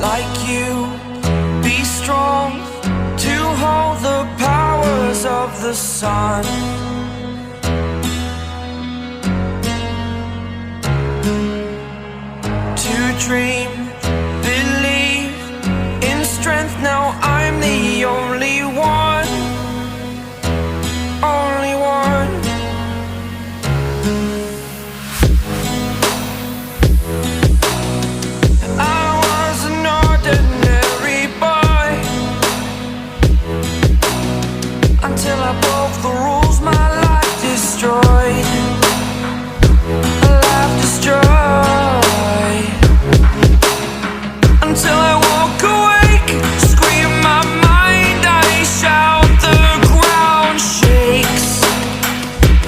like you, be strong to hold the powers of the sun. To dream, believe in strength. Now I'm the only one, only one. I was an ordinary boy until I broke the rules. My life destroyed, a life destroyed. Until I walk awake, scream my mind, I shout, the ground shakes.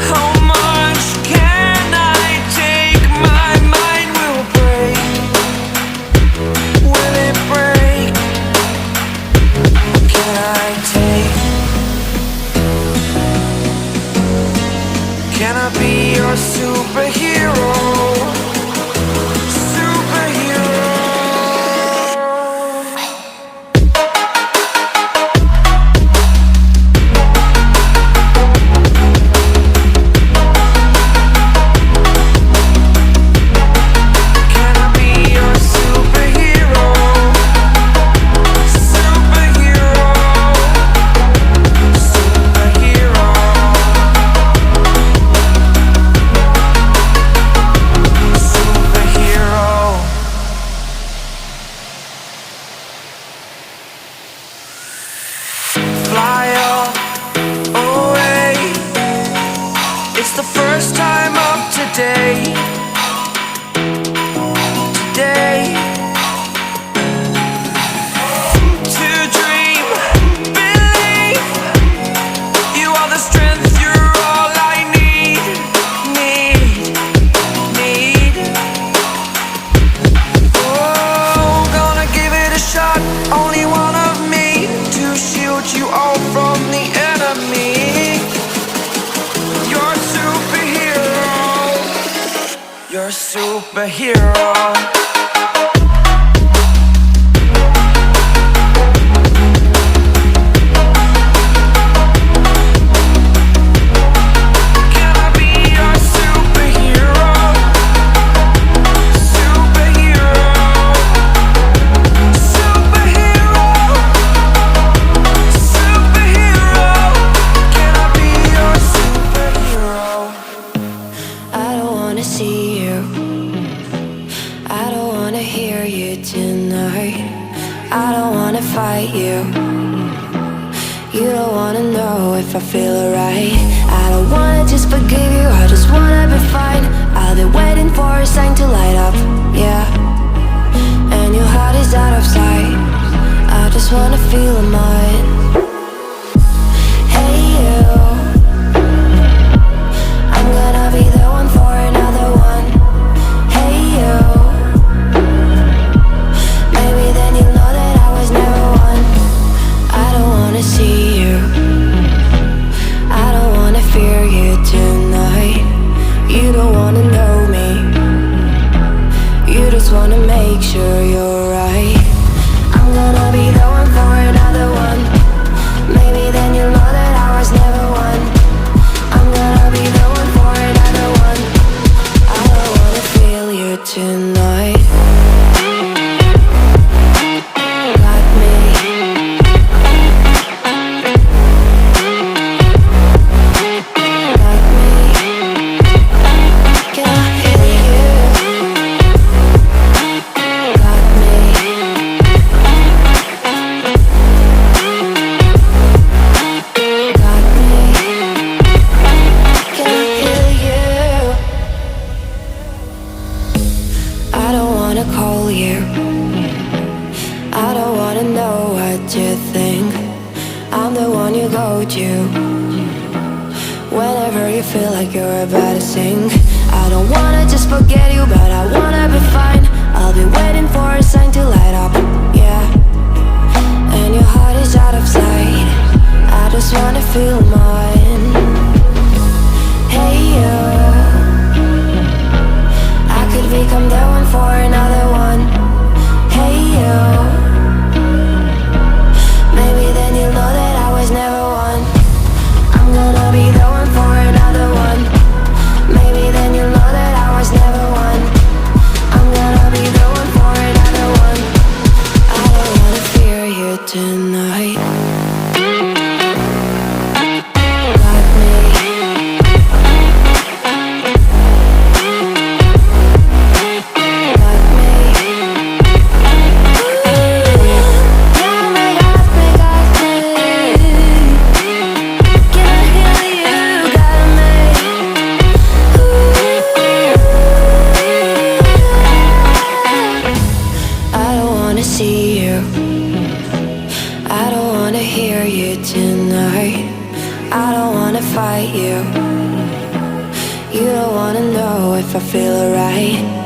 How much can I take? My mind will break. Will it break? Can I take? Can I be your superhero? Fly away. It's the first time of today. Today. To dream, believe. You are the strength, you're all I need. Oh, gonna give it a shot. Only one of me to shield you all from the enemy. You're a superhero. You're a superhero. Can I be your superhero? Superhero. Superhero. Superhero. Can I be your superhero? I don't wanna see you, I don't wanna hear you tonight. I don't wanna fight you, you don't wanna know if I feel alright. I don't wanna just forgive you, I just wanna be fine. I've been waiting for a sign to light up, yeah. And your heart is out of sight, I just wanna feel mine. Hey you, I'm gonna be the one for another one. Hey you, maybe then you'll know that I was never one. I don't wanna see you, I don't wanna fear you tonight. You don't wanna know me, you just wanna make sure you're right. I'm gonna be the one for another one. Maybe then you'll know that I was never one. I'm gonna be the one for another one. I don't wanna feel you tonight. Got me. Got me. Can I feel you? Got me. Got me. Can I feel you? I don't wanna call you, I don't wanna know what you think. I'm the one you go to whenever you feel like you're about to sink. I don't wanna just forget you, but I wanna be fine. I'll be waiting for a sign to light up, yeah. And your heart is out of sight, I just wanna feel mine. Hey you, I could become the one for another one. Hey you, fight you. You don't wanna know if I feel alright.